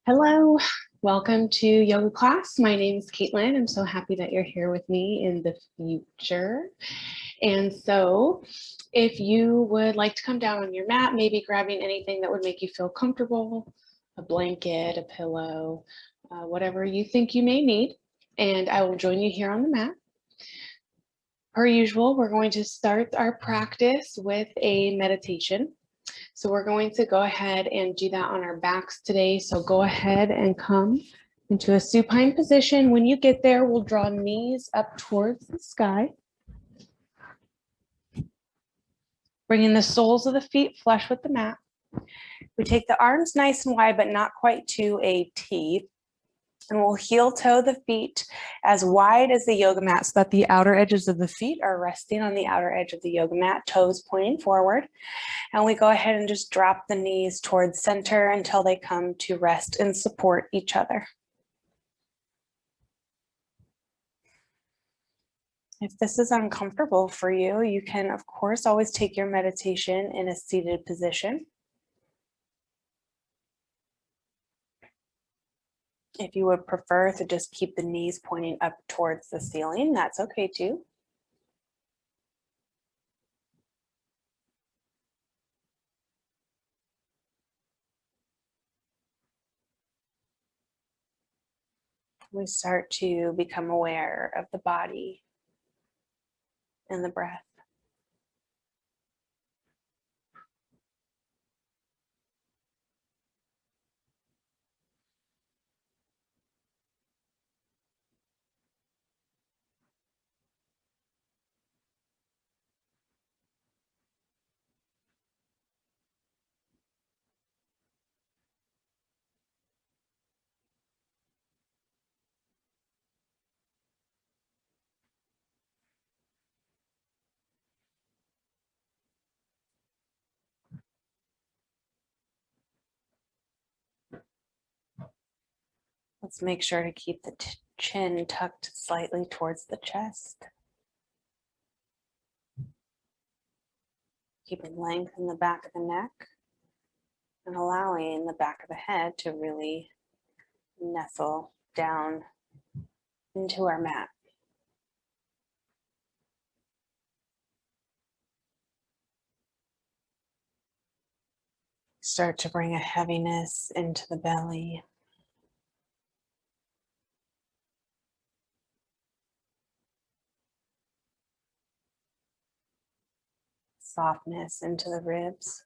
Hello, welcome to yoga class. My name is Caitlin. I'm so happy that you're here with me in the future. And so if you would like to come down on your mat, maybe grabbing anything that would make you feel comfortable, a blanket, a pillow, whatever you think you may need, and I will join you here on the mat. Per usual, we're going to start our practice with a meditation. So we're going to go ahead and do that on our backs today. So go ahead and come into a supine position. When you get there, we'll draw knees up towards the sky. Bringing the soles of the feet flush with the mat. We take the arms nice and wide, but not quite to a T. And we'll heel toe the feet as wide as the yoga mat so that the outer edges of the feet are resting on the outer edge of the yoga mat, toes pointing forward. And we go ahead and just drop the knees towards center until they come to rest and support each other. If this is uncomfortable for you, you can, of course, always take your meditation in a seated position. If you would prefer to just keep the knees pointing up towards the ceiling, that's okay too. We start to become aware of the body and the breath. Let's make sure to keep the chin tucked slightly towards the chest. Keeping length in the back of the neck and allowing the back of the head to really nestle down into our mat. Start to bring a heaviness into the belly. Softness into the ribs.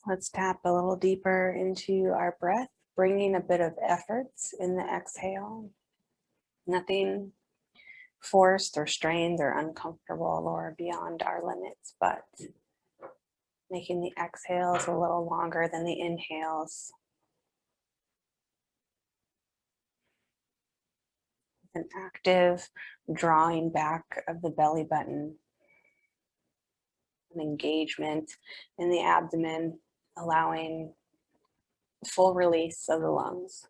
Let's tap a little deeper into our breath, bringing a bit of efforts in the exhale. Nothing forced or strained or uncomfortable or beyond our limits, but making the exhales a little longer than the inhales. An active drawing back of the belly button, an engagement in the abdomen, allowing full release of the lungs.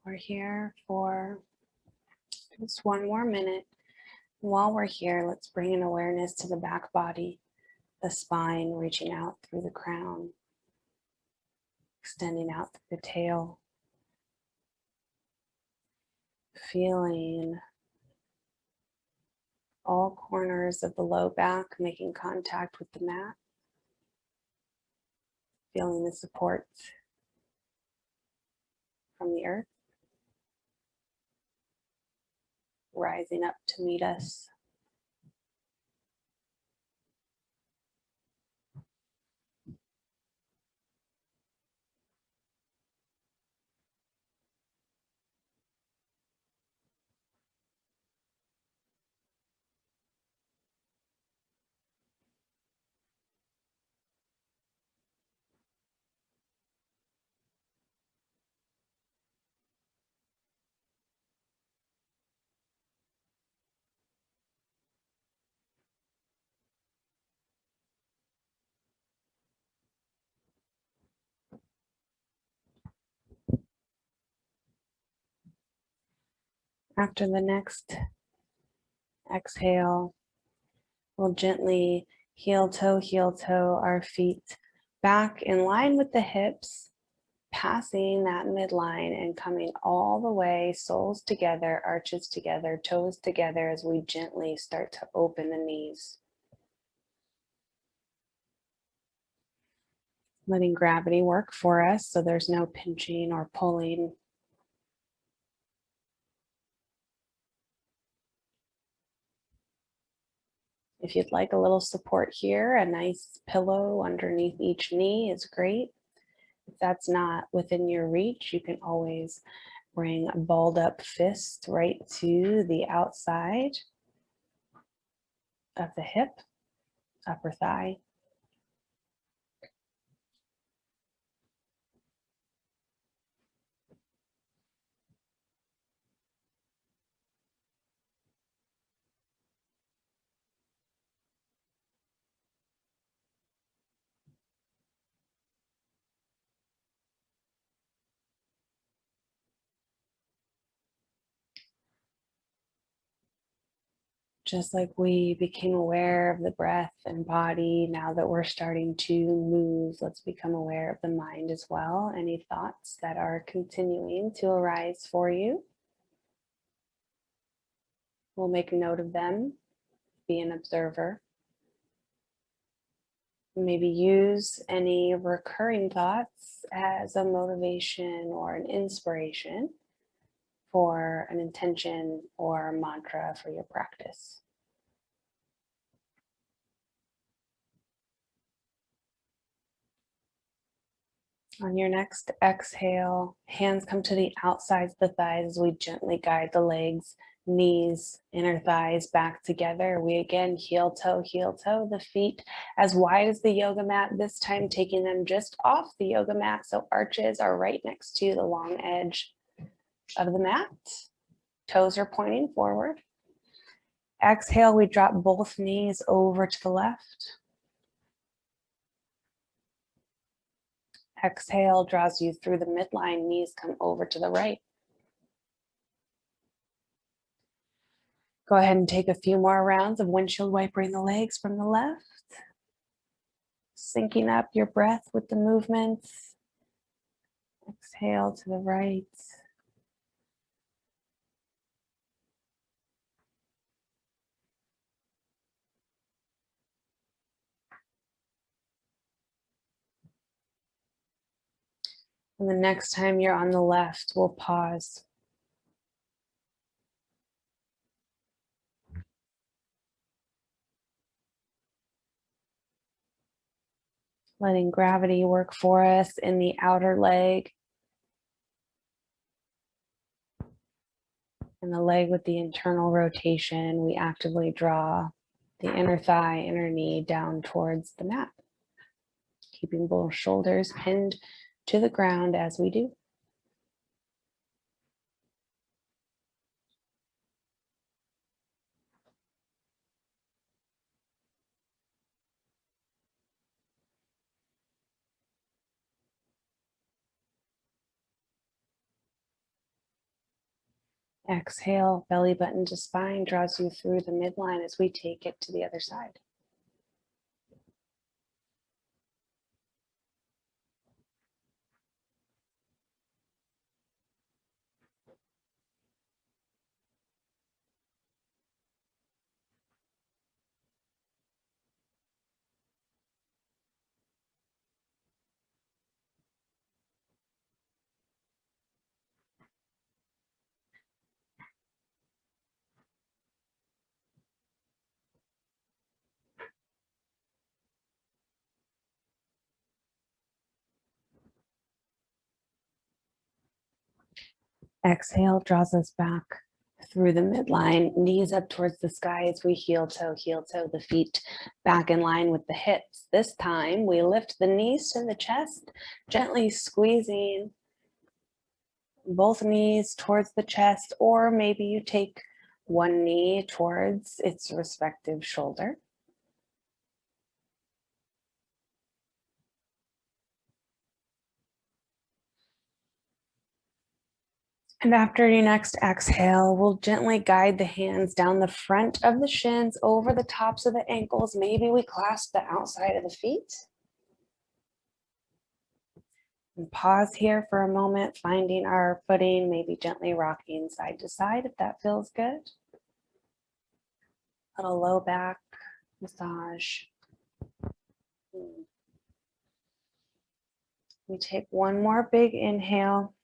We're here for just one more minute. While we're here, let's bring an awareness to the back body, the spine reaching out through the crown, extending out through the tail, feeling all corners of the low back making contact with the mat, feeling the support from the earth rising up to meet us. After the next exhale, we'll gently heel toe our feet back in line with the hips, passing that midline and coming all the way, soles together, arches together, toes together as we gently start to open the knees. Letting gravity work for us so there's no pinching or pulling. If you'd like a little support here, a nice pillow underneath each knee is great. If that's not within your reach, you can always bring a balled up fist right to the outside of the hip, upper thigh. Just like we became aware of the breath and body, now that we're starting to move, let's become aware of the mind as well. Any thoughts that are continuing to arise for you, we'll make note of them, be an observer. Maybe use any recurring thoughts as a motivation or an inspiration for an intention or a mantra for your practice. On your next exhale, hands come to the outsides of the thighs as we gently guide the legs, knees, inner thighs back together. We again heel toe, the feet as wide as the yoga mat, this time taking them just off the yoga mat so arches are right next to the long edge of the mat. Toes are pointing forward. Exhale, we drop both knees over to the left. Exhale draws you through the midline, knees come over to the right. Go ahead and take a few more rounds of windshield wipering the legs from the left. Syncing up your breath with the movements. Exhale to the right. And the next time you're on the left, we'll pause. Letting gravity work for us in the outer leg. And the leg with the internal rotation, we actively draw the inner thigh, inner knee down towards the mat. Keeping both shoulders pinned to the ground as we do. Exhale, belly button to spine draws you through the midline as we take it to the other side. Exhale draws us back through the midline, knees up towards the sky as we heel toe, the feet back in line with the hips. This time we lift the knees to the chest, gently squeezing both knees towards the chest, or maybe you take one knee towards its respective shoulder. And after your next exhale, we'll gently guide the hands down the front of the shins, over the tops of the ankles. Maybe we clasp the outside of the feet. And pause here for a moment, finding our footing, maybe gently rocking side to side if that feels good. Little low back massage. We take one more big inhale.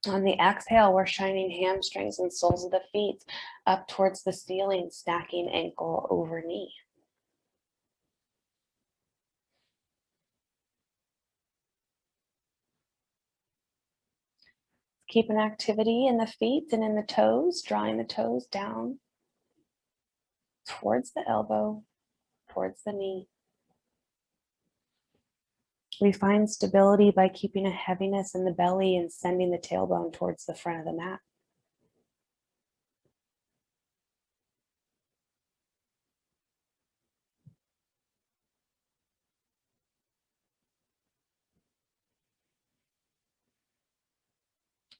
On the exhale, we're shining hamstrings and soles of the feet up towards the ceiling, stacking ankle over knee. Keep an activity in the feet and in the toes, drawing the toes down towards the elbow, towards the knee. We find stability by keeping a heaviness in the belly and sending the tailbone towards the front of the mat.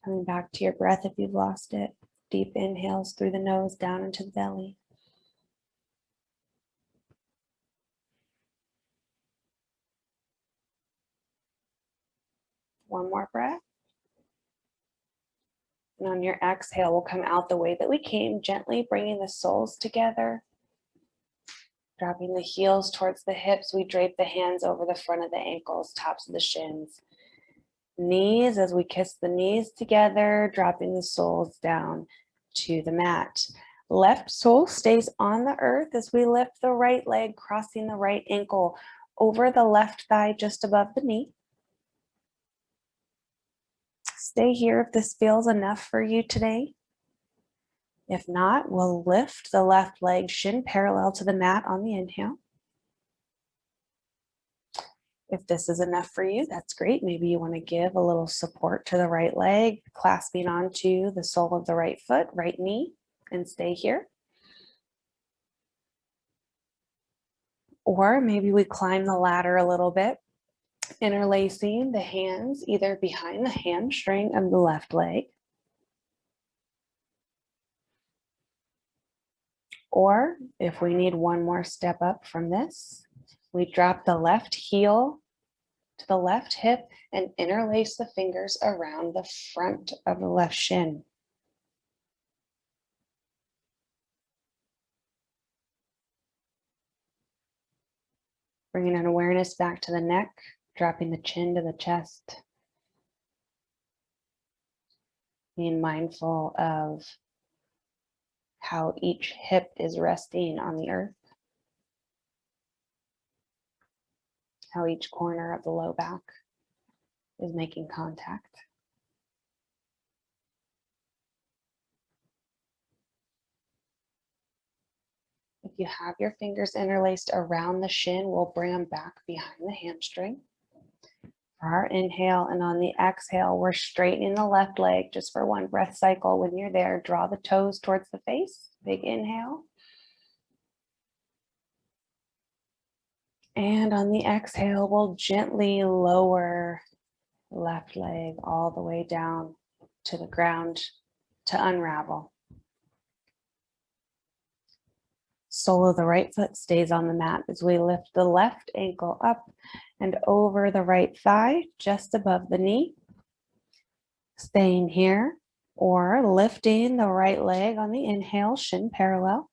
Coming back to your breath if you've lost it. Deep inhales through the nose, down into the belly. One more breath. And on your exhale, we'll come out the way that we came, gently bringing the soles together. Dropping the heels towards the hips, we drape the hands over the front of the ankles, tops of the shins. Knees as we kiss the knees together, dropping the soles down to the mat. Left sole stays on the earth as we lift the right leg, crossing the right ankle over the left thigh just above the knee. Stay here if this feels enough for you today. If not, we'll lift the left leg shin parallel to the mat on the inhale. If this is enough for you, that's great. Maybe you want to give a little support to the right leg, clasping onto the sole of the right foot, right knee, and stay here. Or maybe we climb the ladder a little bit, interlacing the hands either behind the hamstring of the left leg, or if we need one more step up from this, we drop the left heel to the left hip and interlace the fingers around the front of the left shin. Bringing an awareness back to the neck, dropping the chin to the chest. Being mindful of how each hip is resting on the earth. How each corner of the low back is making contact. If you have your fingers interlaced around the shin, we'll bring them back behind the hamstring. For our inhale, and on the exhale, we're straightening the left leg just for one breath cycle. When you're there, draw the toes towards the face. Big inhale. And on the exhale, we'll gently lower left leg all the way down to the ground. to unravel. Sole of the right foot stays on the mat as we lift the left ankle up and over the right thigh, just above the knee. Staying here, or lifting the right leg on the inhale, shin parallel.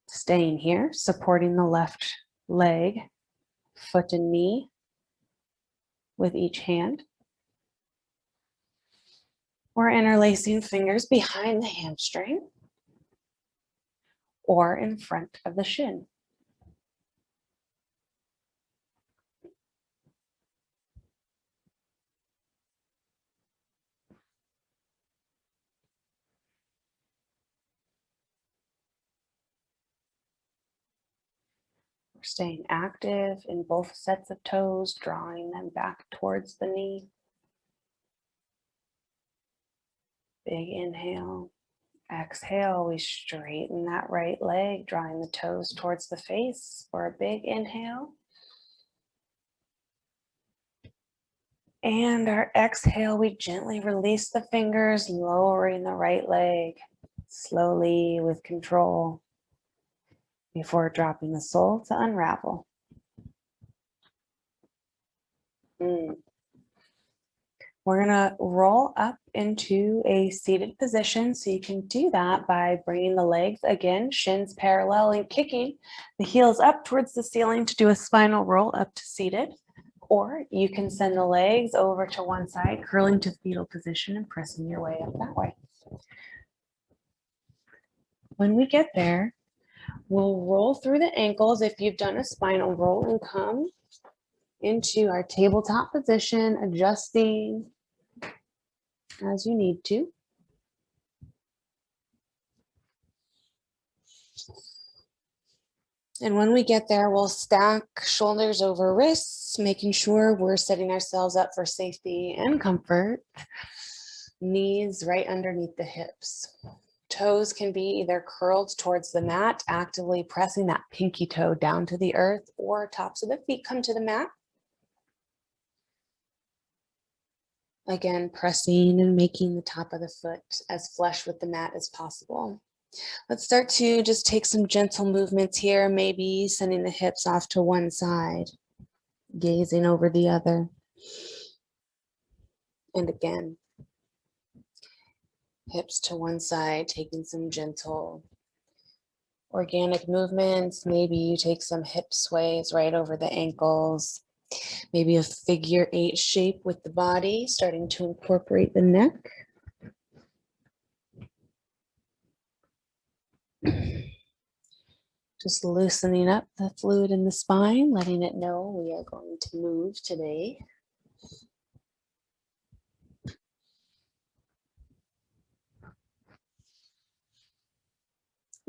Staying here, supporting the left leg, foot and knee with each hand. Or interlacing fingers behind the hamstring or in front of the shin. We're staying active in both sets of toes, drawing them back towards the knee. Big inhale. Exhale, we straighten that right leg, drawing the toes towards the face for a big inhale. And our exhale, we gently release the fingers, lowering the right leg slowly with control before dropping the sole to unravel. We're gonna roll up into a seated position. So you can do that by bringing the legs, again, shins parallel and kicking the heels up towards the ceiling to do a spinal roll up to seated. Or you can send the legs over to one side, curling to fetal position and pressing your way up that way. When we get there, we'll roll through the ankles if you've done a spinal roll and come into our tabletop position, adjusting as you need to. And when we get there, we'll stack shoulders over wrists, making sure we're setting ourselves up for safety and comfort. Knees right underneath the hips. Toes can be either curled towards the mat, actively pressing that pinky toe down to the earth, or tops of the feet come to the mat. Again, pressing and making the top of the foot as flush with the mat as possible. Let's start to just take some gentle movements here, maybe sending the hips off to one side, gazing over the other. And again, hips to one side, taking some gentle organic movements. Maybe you take some hip sways right over the ankles. Maybe a figure 8 shape with the body, starting to incorporate the neck. Just loosening up the fluid in the spine, letting it know we are going to move today.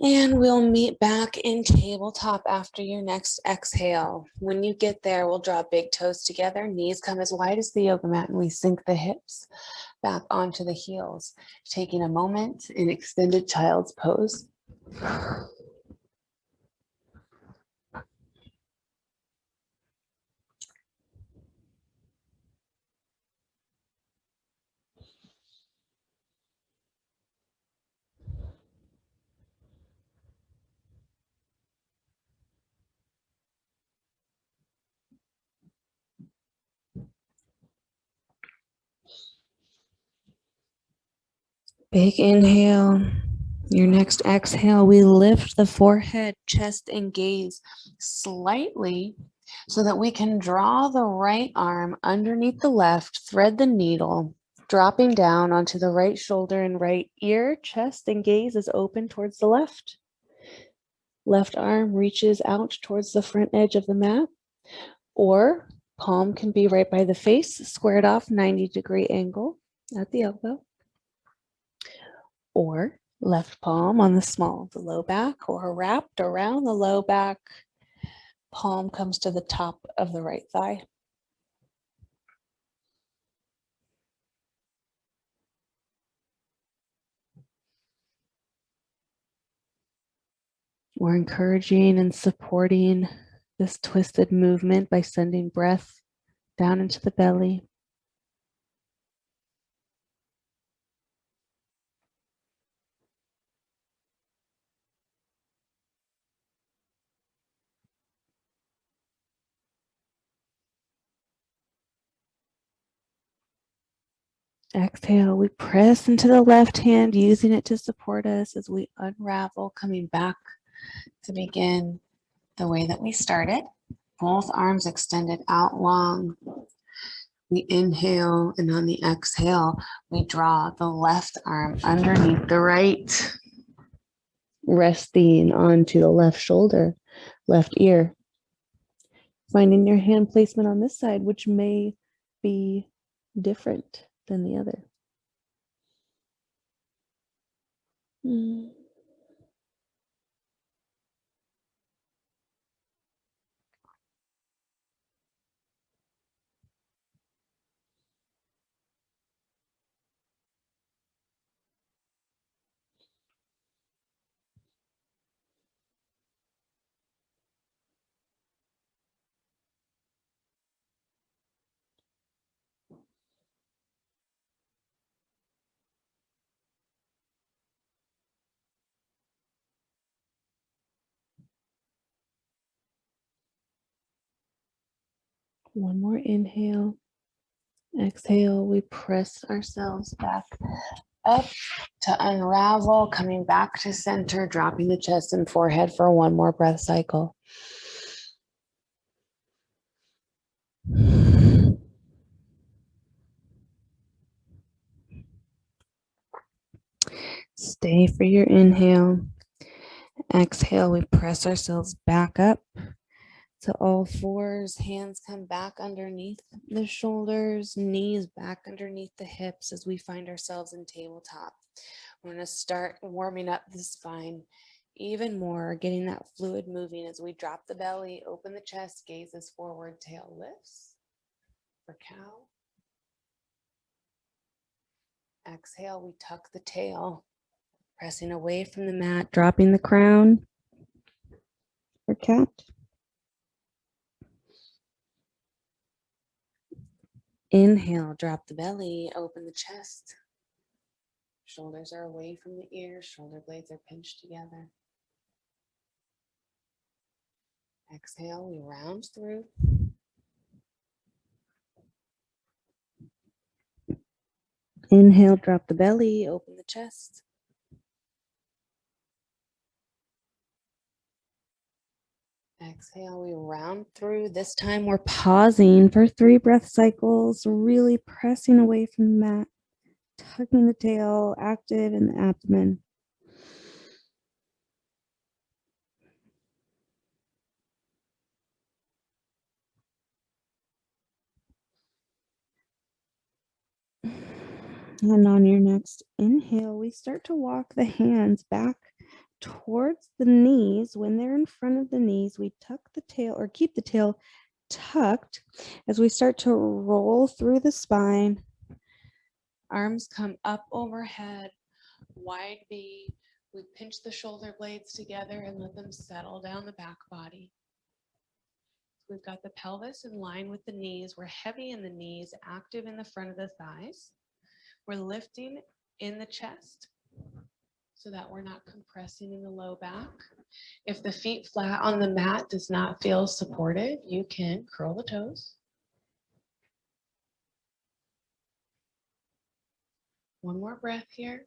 And we'll meet back in tabletop after your next exhale. When you get there, we'll draw big toes together, knees come as wide as the yoga mat, and we sink the hips back onto the heels, taking a moment in extended child's pose. Big inhale. Your next exhale, we lift the forehead, chest, and gaze slightly so that we can draw the right arm underneath the left, thread the needle, dropping down onto the right shoulder and right ear. Chest and gaze is open towards the left. Left arm reaches out towards the front edge of the mat, or palm can be right by the face, squared off 90-degree angle at the elbow. Or left palm on the small of the low back, or wrapped around the low back. Palm comes to the top of the right thigh. We're encouraging and supporting this twisted movement by sending breath down into the belly. Exhale, we press into the left hand, using it to support us as we unravel, coming back to begin the way that we started. Both arms extended out long. We inhale, and on the exhale, we draw the left arm underneath the right, resting onto the left shoulder, left ear. Finding your hand placement on this side, which may be different than the other. One more inhale. Exhale, we press ourselves back up to unravel, coming back to center, dropping the chest and forehead for one more breath cycle. Stay for your inhale. Exhale, we press ourselves back up to all fours. Hands come back underneath the shoulders, knees back underneath the hips as we find ourselves in tabletop. We're going to start warming up the spine even more, getting that fluid moving as we drop the belly, open the chest, gazes forward, tail lifts for cow. Exhale, we tuck the tail, pressing away from the mat, dropping the crown for cat. Inhale, drop the belly, open the chest. Shoulders are away from the ears, shoulder blades are pinched together. Exhale, we round through. Inhale, drop the belly, open the chest. Exhale, we round through. This time we're pausing for 3 breath cycles, really pressing away from the mat, tucking the tail, active in the abdomen. And on your next inhale, we start to walk the hands back towards the knees. When they're in front of the knees, we tuck the tail or keep the tail tucked as we start to roll through the spine. Arms come up overhead, wide V. We pinch the shoulder blades together and let them settle down the back body. We've got the pelvis in line with the knees. We're heavy in the knees, active in the front of the thighs. We're lifting in the chest so that we're not compressing in the low back. If the feet flat on the mat does not feel supported, you can curl the toes. One more breath here.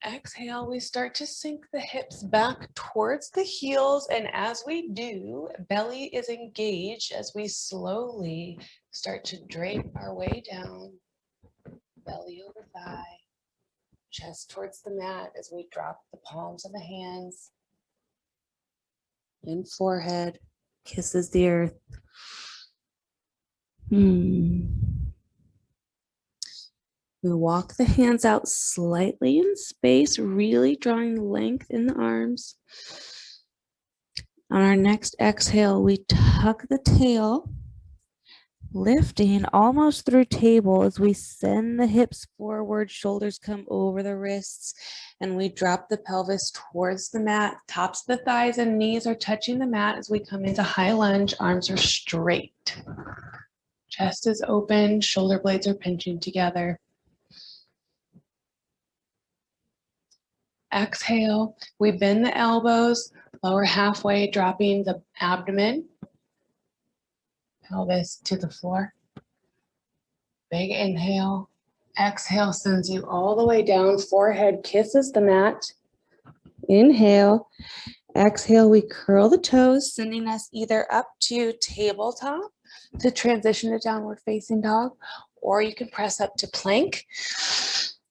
Exhale, we start to sink the hips back towards the heels, and as we do, belly is engaged as we slowly start to drape our way down, belly over thigh, chest towards the mat as we drop the palms of the hands in forehead, kisses the earth. We walk the hands out slightly in space, really drawing length in the arms. On our next exhale, we tuck the tail, lifting almost through table as we send the hips forward, shoulders come over the wrists, and we drop the pelvis towards the mat. Tops of the thighs and knees are touching the mat as we come into high lunge. Arms are straight. Chest is open, shoulder blades are pinching together. Exhale, we bend the elbows, lower halfway, dropping the abdomen, pelvis to the floor. Big inhale. Exhale sends you all the way down. Forehead kisses the mat. Inhale. Exhale, we curl the toes, sending us either up to tabletop to transition to downward facing dog, or you can press up to plank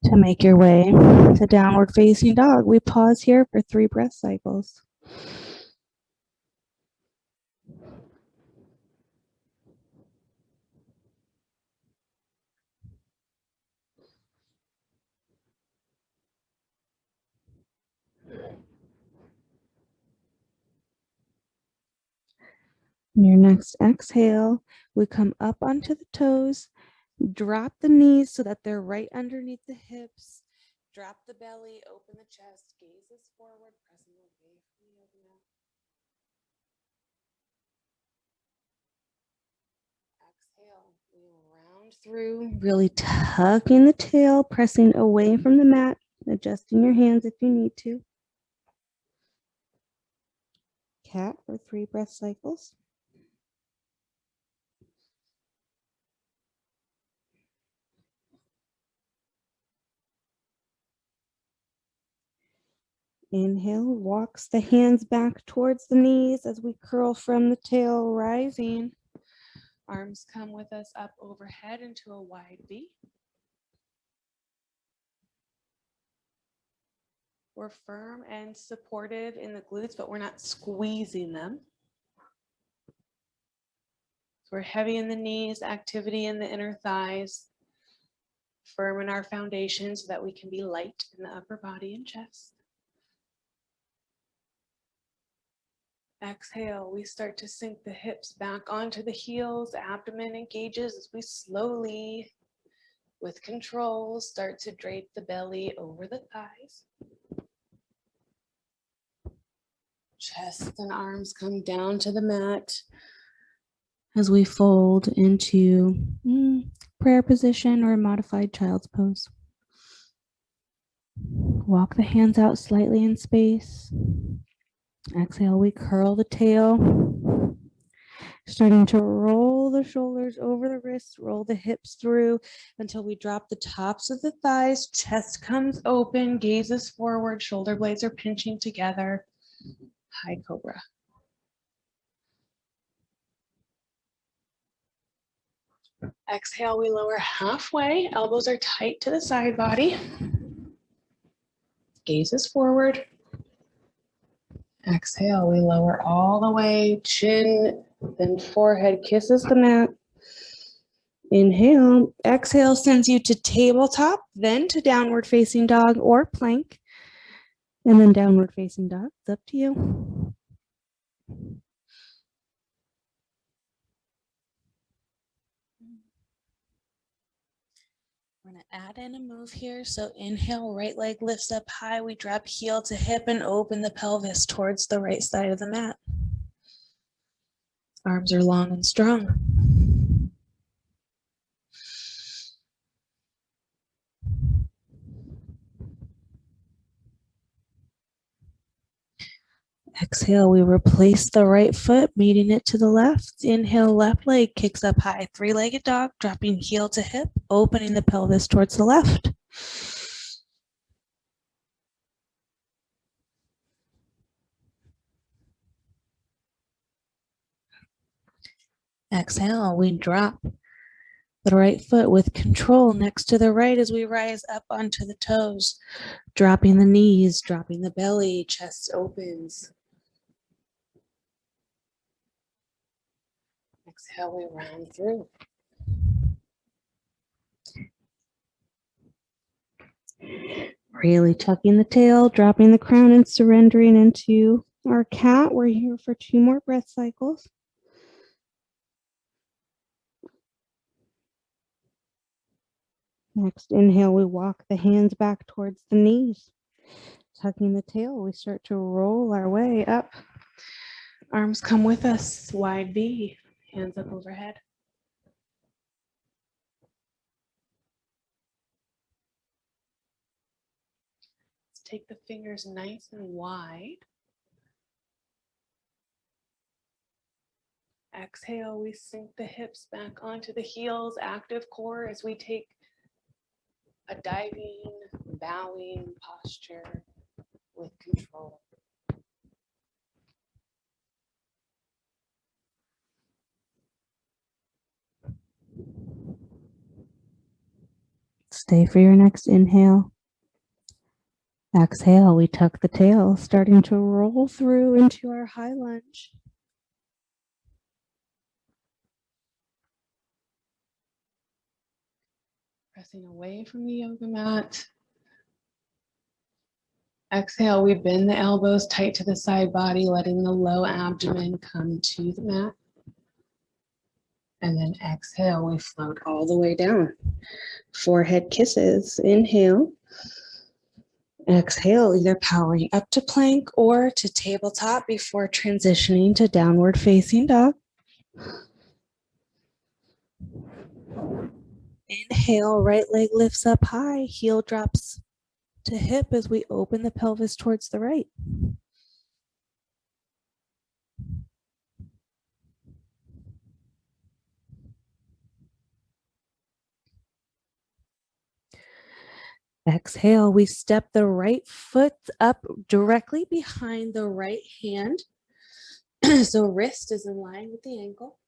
to make your way to downward facing dog. We pause here for 3 breath cycles. In your next exhale, we come up onto the toes, drop the knees so that they're right underneath the hips. Drop the belly, open the chest, gazes forward, pressing away from the yoga mat. Exhale, we round through, really tucking the tail, pressing away from the mat, adjusting your hands if you need to. Cat for 3 breath cycles. Inhale, walks the hands back towards the knees as we curl from the tail, rising. Arms come with us up overhead into a wide V. We're firm and supported in the glutes, but we're not squeezing them. So we're heavy in the knees, activity in the inner thighs, firm in our foundation so that we can be light in the upper body and chest. Exhale, we start to sink the hips back onto the heels, abdomen engages as we slowly, with control, start to drape the belly over the thighs. Chest and arms come down to the mat as we fold into prayer position or modified child's pose. Walk the hands out slightly in space. Exhale, we curl the tail, starting to roll the shoulders over the wrists, roll the hips through until we drop the tops of the thighs. Chest comes open, gazes forward, shoulder blades are pinching together. High cobra. Exhale, we lower halfway. Elbows are tight to the side body. Gazes forward. Exhale, we lower all the way. Chin, then forehead kisses the mat. Inhale. Exhale sends you to tabletop, then to downward facing dog or plank. And then downward facing dog. It's up to you. We're going to add in a move here. So inhale, right leg lifts up high. We drop heel to hip and open the pelvis towards the right side of the mat. Arms are long and strong. Exhale, we replace the right foot, meeting it to the left. Inhale, left leg kicks up high. 3-legged dog, dropping heel to hip, opening the pelvis towards the left. Exhale, we drop the right foot with control next to the right as we rise up onto the toes, dropping the knees, dropping the belly, chest opens. Exhale, we round through. Really tucking the tail, dropping the crown and surrendering into our cat. We're here for 2 more breath cycles. Next inhale, we walk the hands back towards the knees. Tucking the tail, we start to roll our way up. Arms come with us, wide V, hands up overhead. Let's take the fingers nice and wide. Exhale, we sink the hips back onto the heels, active core as we take a diving, bowing posture with control. Stay for your next inhale. Exhale, we tuck the tail, starting to roll through into our high lunge. Pressing away from the yoga mat. Exhale, we bend the elbows tight to the side body, letting the low abdomen come to the mat. And then exhale, we float all the way down. Forehead kisses. Inhale. Exhale, either powering up to plank or to tabletop before transitioning to downward facing dog. Inhale, right leg lifts up high, heel drops to hip as we open the pelvis towards the right. Exhale, we step the right foot up directly behind the right hand. So wrist is in line with the ankle.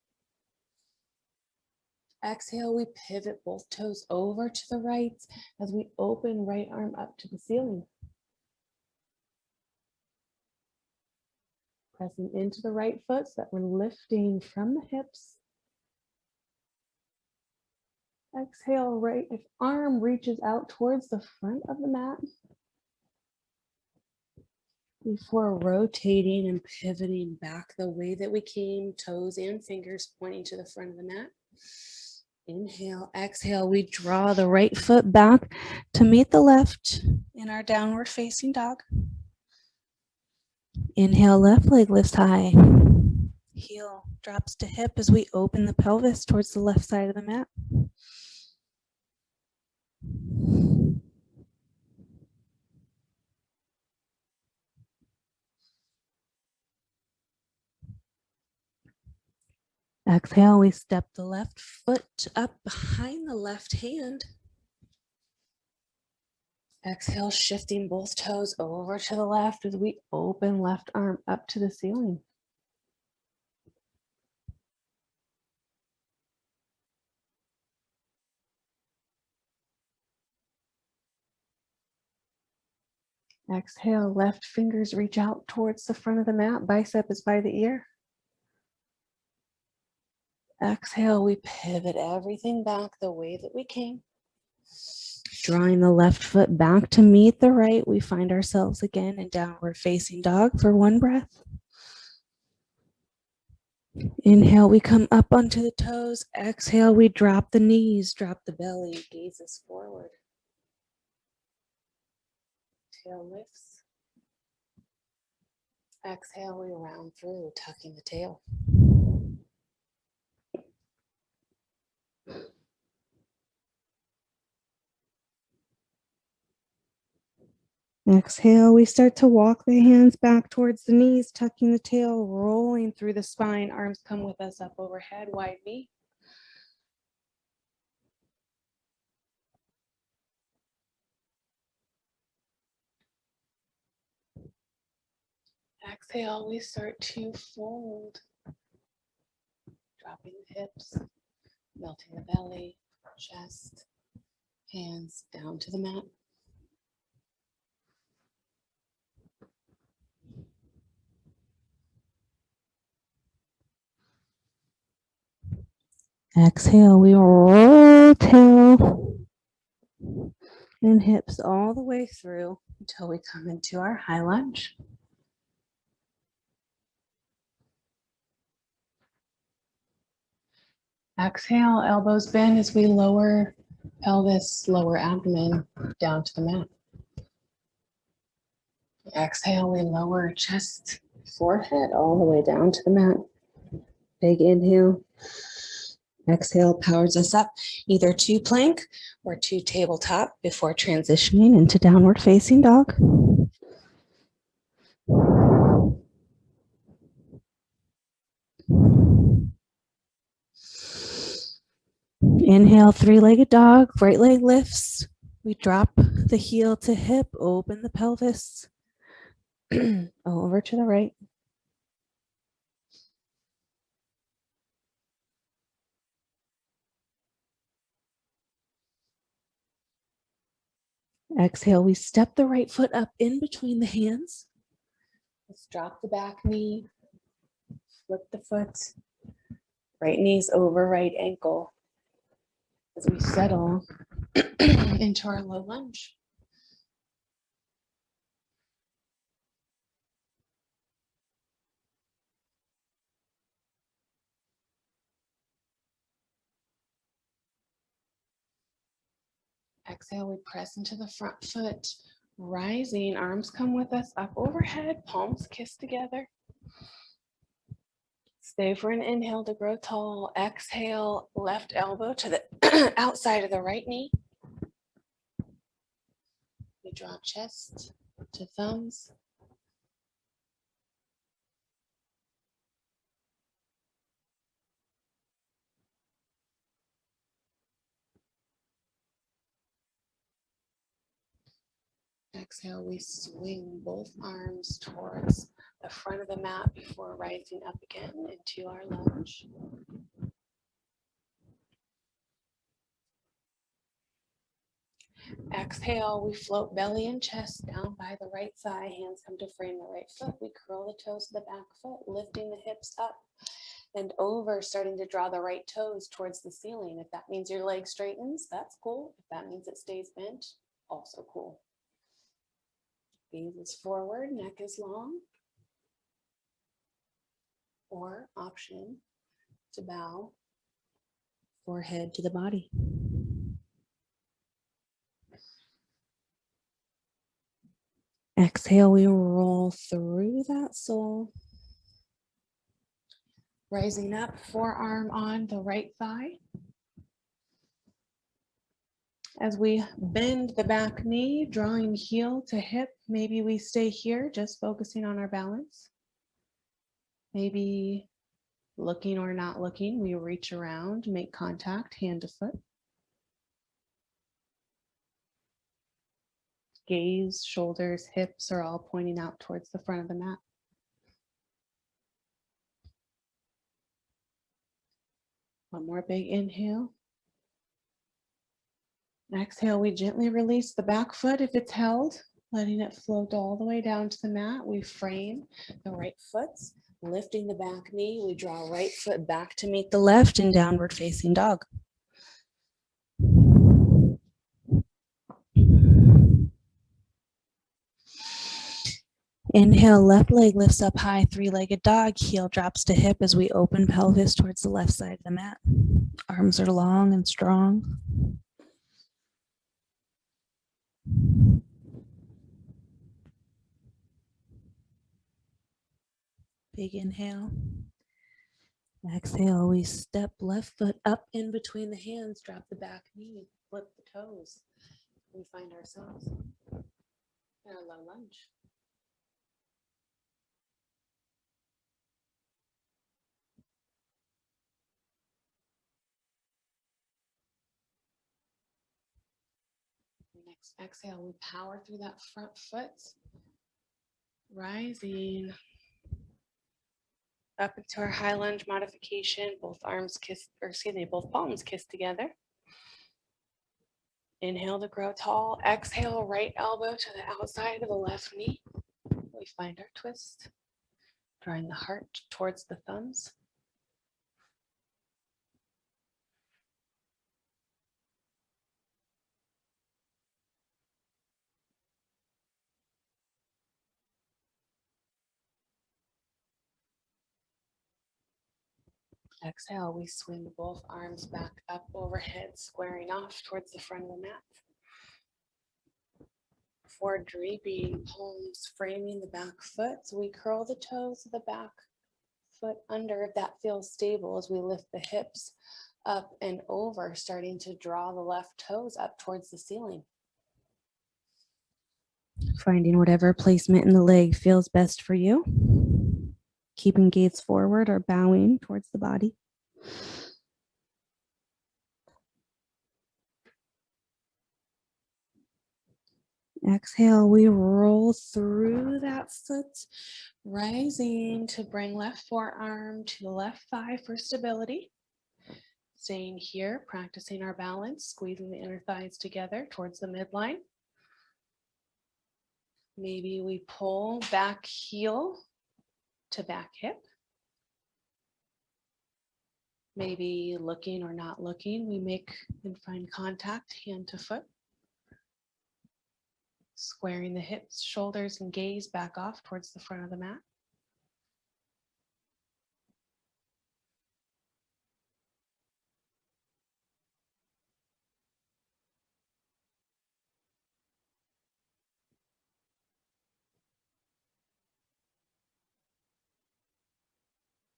Exhale, we pivot both toes over to the right as we open right arm up to the ceiling. Pressing into the right foot so that we're lifting from the hips. Exhale, right arm reaches out towards the front of the mat before rotating and pivoting back the way that we came, toes and fingers pointing to the front of the mat. Inhale, exhale, we draw the right foot back to meet the left in our downward facing dog. Inhale, left leg lifts high. Heel drops to hip as we open the pelvis towards the left side of the mat. Exhale, we step the left foot up behind the left hand. Exhale, shifting both toes over to the left as we open left arm up to the ceiling. Exhale, left fingers reach out towards the front of the mat. Bicep is by the ear. Exhale, we pivot everything back the way that we came. Drawing the left foot back to meet the right, we find ourselves again in downward facing dog for one breath. Inhale, we come up onto the toes. Exhale, we drop the knees, drop the belly, gazes forward. Tail lifts. Exhale, we round through, tucking the tail. Exhale, we start to walk the hands back towards the knees, tucking the tail, rolling through the spine. Arms come with us up overhead, wide V. Exhale, we start to fold, dropping the hips, melting the belly, chest, hands down to the mat. Exhale, we roll tail and hips all the way through until we come into our high lunge. Exhale, elbows bend as we lower pelvis, lower abdomen down to the mat. Exhale, we lower chest, forehead all the way down to the mat. Big inhale. Exhale powers us up either to plank or to tabletop before transitioning into downward facing dog. Inhale, three-legged dog, right leg lifts. We drop the heel to hip, open the pelvis. Over to the right. Exhale, we step the right foot up in between the hands. Let's drop the back knee, flip the foot, right knee's over right ankle as we settle into our low lunge. Exhale, we press into the front foot, rising, arms come with us up overhead, palms kiss together. Stay for an inhale to grow tall. Exhale, left elbow to the outside of the right knee. We draw chest to thumbs. Exhale, we swing both arms towards the front of the mat before rising up again into our lunge. Exhale, we float belly and chest down by the right thigh. Hands come to frame the right foot. We curl the toes to the back foot, lifting the hips up and over, starting to draw the right toes towards the ceiling. If that means your leg straightens, that's cool. If that means it stays bent, also cool. Gaze is forward, neck is long. Or option to bow, forehead to the body. Exhale, we roll through that sole. Rising up, forearm on the right thigh. As we bend the back knee, drawing heel to hip, maybe we stay here, just focusing on our balance. Maybe looking or not looking, we reach around, make contact, hand to foot. Gaze, shoulders, hips are all pointing out towards the front of the mat. One more big inhale. Exhale, we gently release the back foot if it's held, letting it float all the way down to the mat. We frame the right foot, lifting the back knee. We draw right foot back to meet the left in downward facing dog. Inhale, left leg lifts up high, three-legged dog. Heel drops to hip as we open pelvis towards the left side of the mat. Arms are long and strong. Big inhale. Exhale, we step left foot up in between the hands, drop the back knee, flip the toes. We find ourselves in our low lunge. Next exhale, we power through that front foot, rising up into our high lunge modification. Both palms kiss together. Inhale to grow tall. Exhale, right elbow to the outside of the left knee. We find our twist, drawing the heart towards the thumbs. Exhale, we swing both arms back up overhead, squaring off towards the front of the mat. Before draping, palms framing the back foot. So we curl the toes of the back foot under if that feels stable as we lift the hips up and over, starting to draw the left toes up towards the ceiling. Finding whatever placement in the leg feels best for you. Keeping gaze forward or bowing towards the body. Exhale, we roll through that foot, rising to bring left forearm to the left thigh for stability. Staying here, practicing our balance, squeezing the inner thighs together towards the midline. Maybe we pull back heel to back hip. Maybe looking or not looking, we make and find contact hand to foot. Squaring the hips, shoulders, and gaze back off towards the front of the mat.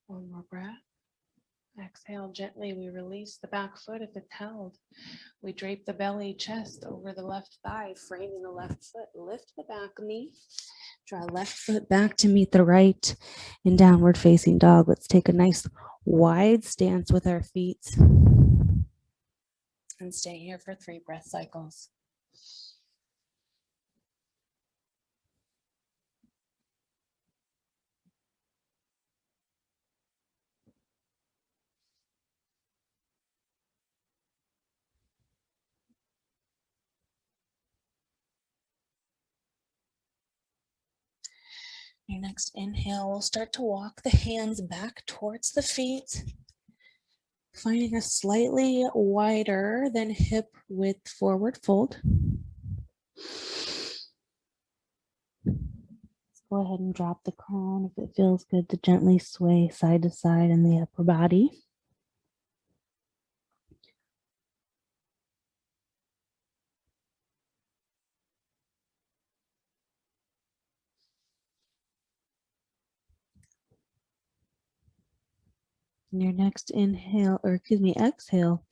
One more breath. Exhale gently, we release the back foot if it's held. We drape the belly, chest over the left thigh, framing the left foot. Lift the back knee. Draw left foot back to meet the right in downward facing dog. Let's take a nice wide stance with our feet. And stay here for 3 breath cycles. Your next inhale, we'll start to walk the hands back towards the feet, finding a slightly wider than hip width forward fold. Go ahead and drop the crown if it feels good to gently sway side to side in the upper body. In your next exhale,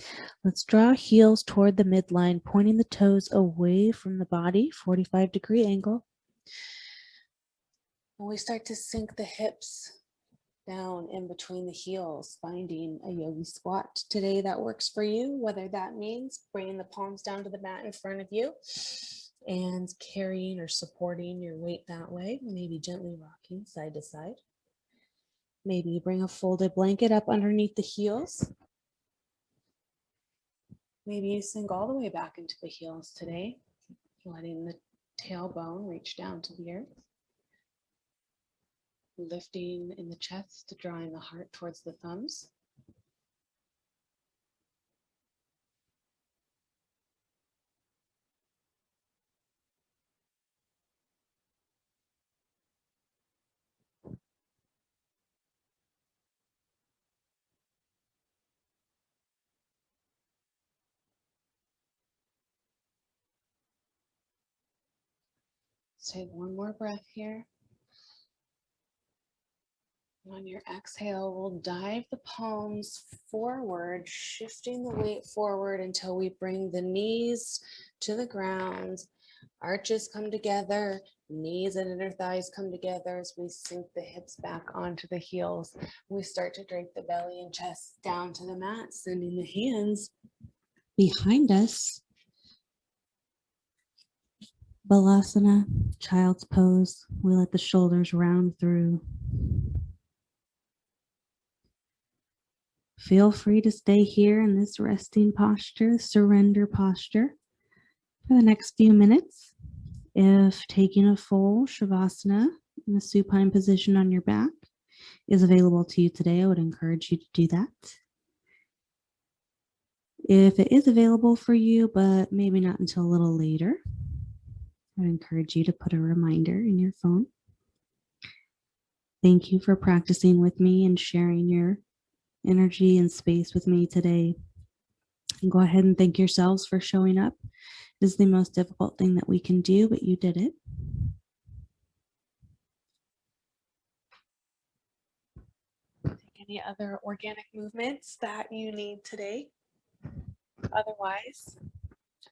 let's draw heels toward the midline, pointing the toes away from the body, 45-degree angle. And we start to sink the hips down in between the heels, finding a yogi squat today that works for you, whether that means bringing the palms down to the mat in front of you and carrying or supporting your weight that way, maybe gently rocking side to side. Maybe you bring a folded blanket up underneath the heels. Maybe you sink all the way back into the heels today, letting the tailbone reach down to the earth. Lifting in the chest, drawing the heart towards the thumbs. Let's take one more breath here. On your exhale, we'll dive the palms forward, shifting the weight forward until we bring the knees to the ground. Arches come together, knees and inner thighs come together as we sink the hips back onto the heels. We start to drape the belly and chest down to the mat, sending the hands behind us. Balasana, child's pose. We let the shoulders round through. Feel free to stay here in this resting posture, surrender posture, for the next few minutes. If taking a full Shavasana in a supine position on your back is available to you today, I would encourage you to do that. If it is available for you, but maybe not until a little later, I would encourage you to put a reminder in your phone. Thank you for practicing with me and sharing your energy and space with me today. And go ahead and thank yourselves for showing up. It is the most difficult thing that we can do, but you did it. Any other organic movements that you need today? Otherwise,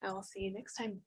I will see you next time.